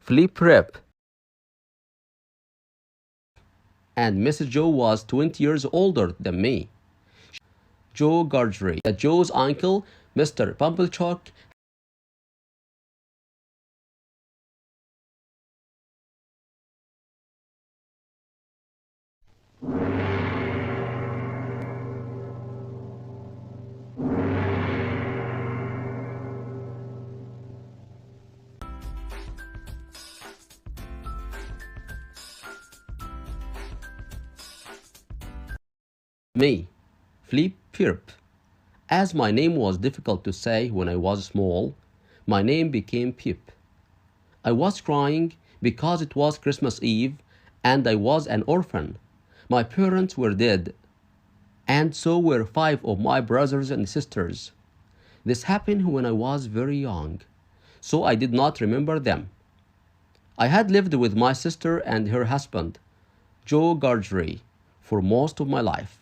flip prep. And Mrs. Joe was 20 years older than me. Joe Gargery, that Joe's uncle, Mr. Pumblechook, me, Flip Pirp. As my name was difficult to say when I was small, my name became Pip. I was crying because it was Christmas Eve and I was an orphan. My parents were dead, and so were 5 of my brothers and sisters. This happened when I was very young, so I did not remember them. I had lived with my sister and her husband, Joe Gargery, for most of my life.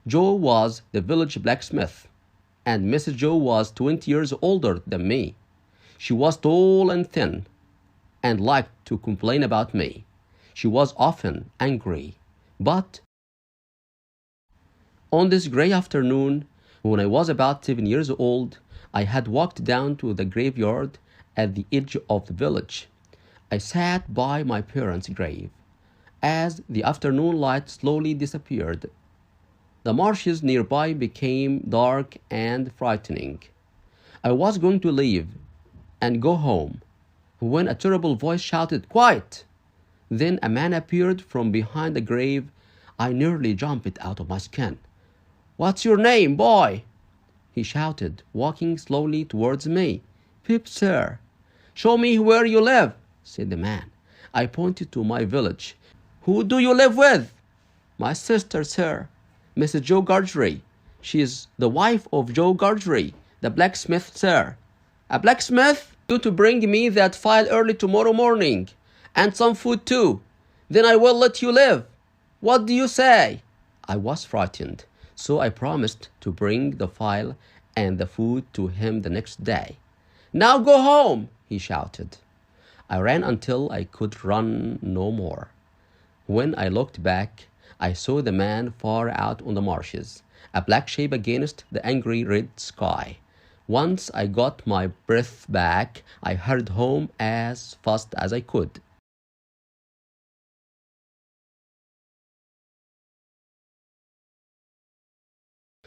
Joe was the village blacksmith, and Mrs. Joe was 20 years older than me. She was tall and thin, and liked to complain about me. She was often angry, but on this gray afternoon, when I was about 7 years old, I had walked down to the graveyard at the edge of the village. I sat by my parents' grave. As the afternoon light slowly disappeared, the marshes nearby became dark and frightening. I was going to leave and go home when a terrible voice shouted, "Quiet!" Then a man appeared from behind the grave. I nearly jumped out of my skin. "What's your name, boy?" he shouted, walking slowly towards me. "Pip, sir." "Show me where you live," said the man. I pointed to my village. "Who do you live with?" "My sister, sir, Mrs. Joe Gargery. She is the wife of Joe Gargery, the blacksmith, sir." "A blacksmith? You to bring me that file early tomorrow morning, and some food too. Then I will let you live. What do you say?" I was frightened, so I promised to bring the file and the food to him the next day. "Now go home," he shouted. I ran until I could run no more. When I looked back, I saw the man far out on the marshes, a black shape against the angry red sky. Once I got my breath back, I hurried home as fast as I could.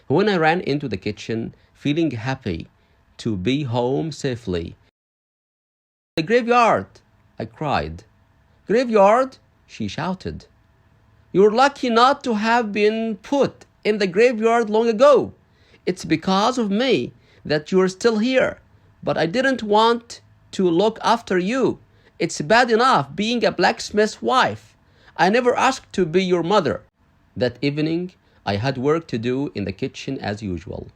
When I ran into the kitchen, feeling happy to be home safely, "The graveyard!" I cried. "Graveyard?" she shouted. "You're lucky not to have been put in the graveyard long ago. It's because of me that you're still here, but I didn't want to look after you. It's bad enough being a blacksmith's wife. I never asked to be your mother." That evening, I had work to do in the kitchen as usual.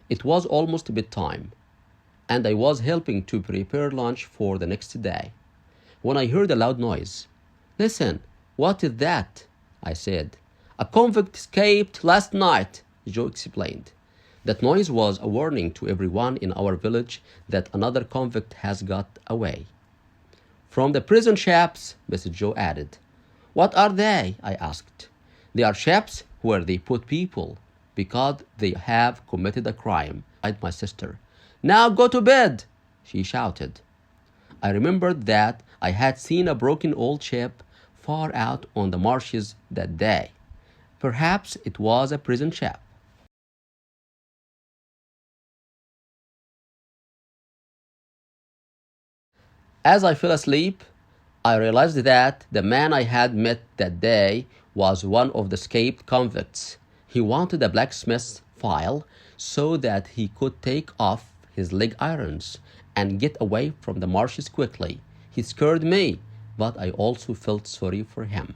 It was almost bedtime, and I was helping to prepare lunch for the next day, when I heard a loud noise. "Listen, what is that?" I said. "A convict escaped last night," Joe explained. That noise was a warning to everyone in our village that another convict has got away. "From the prison shafts," Mrs. Joe added. "What are they?" I asked. "They are shafts where they put people because they have committed a crime," replied my sister. "Now go to bed," she shouted. I remembered that I had seen a broken old ship far out on the marshes that day. Perhaps it was a prison ship. As I fell asleep, I realized that the man I had met that day was one of the escaped convicts. He wanted a blacksmith's file so that he could take off his leg irons and get away from the marshes quickly. He scared me, but I also felt sorry for him.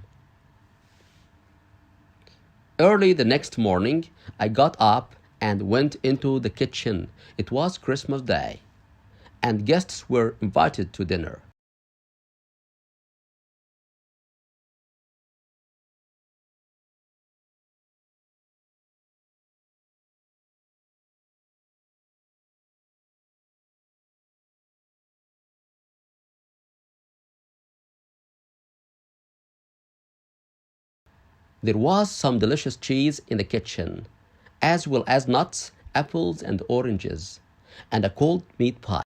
Early the next morning, I got up and went into the kitchen. It was Christmas Day, and guests were invited to dinner. There was some delicious cheese in the kitchen, as well as nuts, apples, and oranges, and a cold meat pie.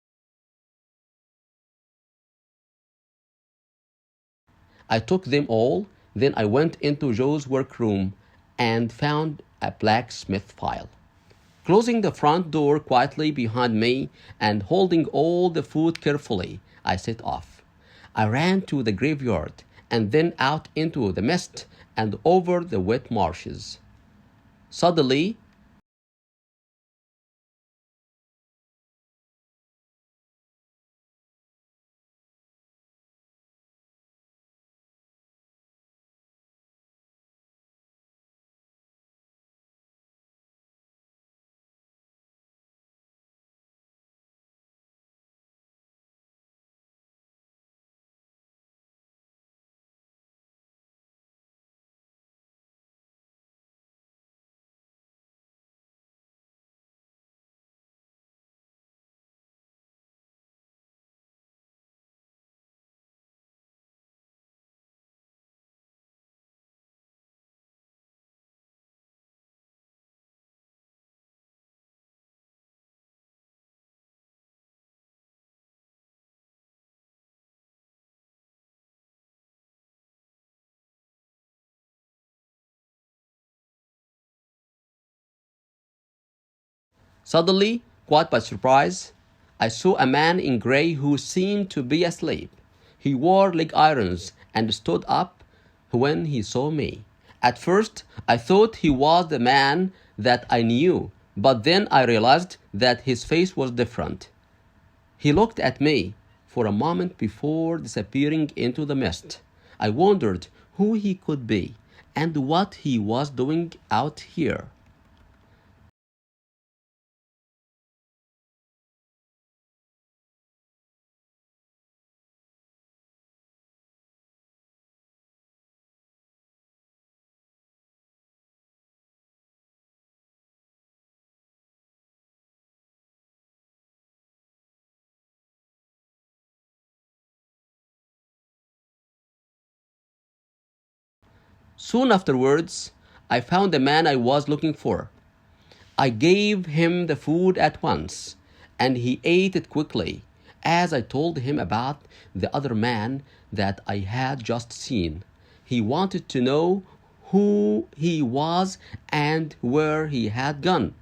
I took them all, then I went into Joe's workroom and found a blacksmith file. Closing the front door quietly behind me and holding all the food carefully, I set off. I ran to the graveyard and then out into the mist and over the wet marshes. Suddenly, Suddenly, quite by surprise, I saw a man in gray who seemed to be asleep. He wore leg irons and stood up when he saw me. At first, I thought he was the man that I knew, but then I realized that his face was different. He looked at me for a moment before disappearing into the mist. I wondered who he could be and what he was doing out here. Soon afterwards, I found the man I was looking for. I gave him the food at once, and he ate it quickly, as I told him about the other man that I had just seen. He wanted to know who he was and where he had gone,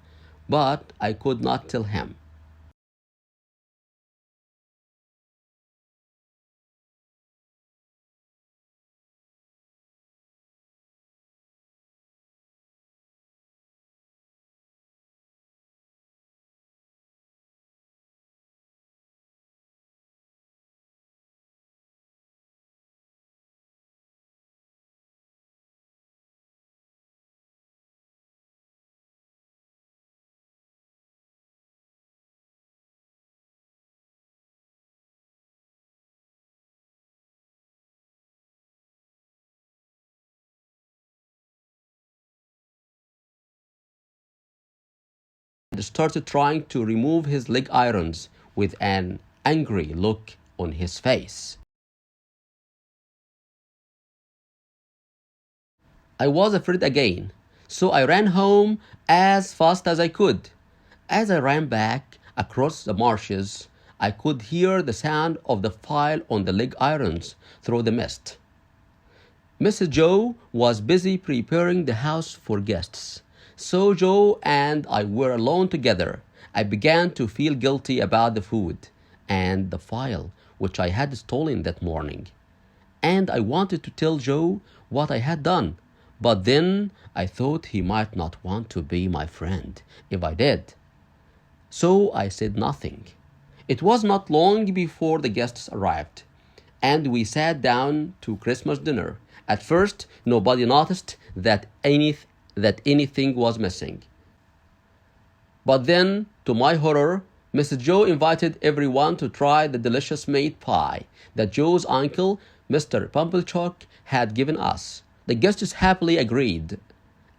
but I could not tell him. And started trying to remove his leg irons with an angry look on his face. I was afraid again, so I ran home as fast as I could. As I ran back across the marshes, I could hear the sound of the file on the leg irons through the mist. Mrs. Joe was busy preparing the house for guests, so Joe and I were alone together. I began to feel guilty about the food and the file which I had stolen that morning, and I wanted to tell Joe what I had done. But then I thought he might not want to be my friend if I did. So I said nothing. It was not long before the guests arrived, and we sat down to Christmas dinner. At first, nobody noticed that anything was missing. But then, to my horror, Mrs. Joe invited everyone to try the delicious meat pie that Joe's uncle, Mr. Pumblechook, had given us. The guests happily agreed,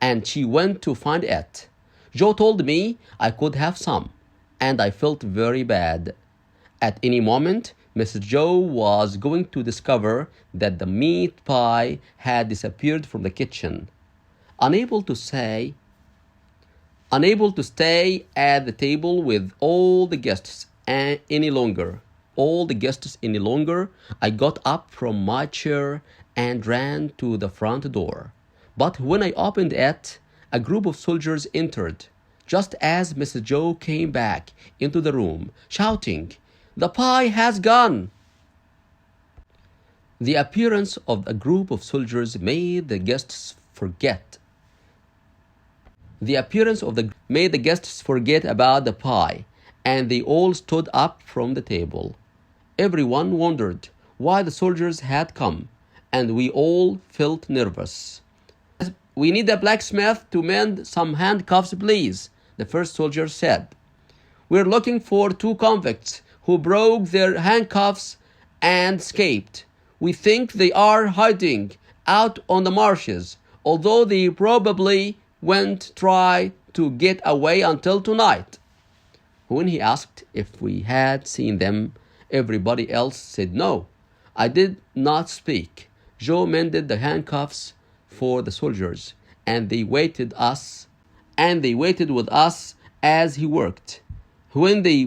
and she went to find it. Joe told me I could have some, and I felt very bad. At any moment, Mrs. Joe was going to discover that the meat pie had disappeared from the kitchen. unable to stay at the table with all the guests any longer. I got up from my chair and ran to the front door. But when I opened it, a group of soldiers entered, just as Mrs. Joe came back into the room, shouting, "The pie has gone!" The appearance of a group of soldiers made the guests forget about the pie, and they all stood up from the table. Everyone wondered why the soldiers had come, and we all felt nervous. "We need a blacksmith to mend some handcuffs, please," the first soldier said. "We're looking for 2 convicts who broke their handcuffs and escaped. We think they are hiding out on the marshes, although they probably won't try to get away until tonight." When he asked if we had seen them, everybody else said no. I did not speak. Joe mended the handcuffs for the soldiers, and they waited with us as he worked. When they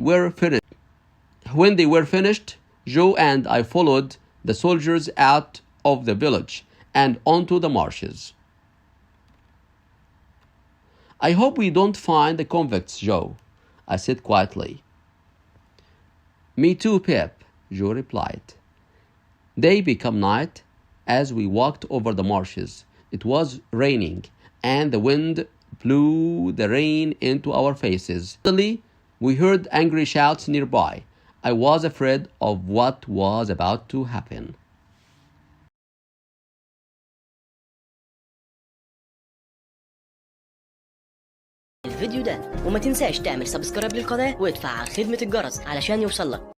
were finished, Joe and I followed the soldiers out of the village and onto the marshes. "I hope we don't find the convicts, Joe," I said quietly. "Me too, Pip," Joe replied. Day became night as we walked over the marshes. It was raining, and the wind blew the rain into our faces. Suddenly, we heard angry shouts nearby. I was afraid of what was about to happen. الفيديو ده وما تنساش تعمل سبسكرايب للقناة وتفعل خدمة الجرس علشان يوصلك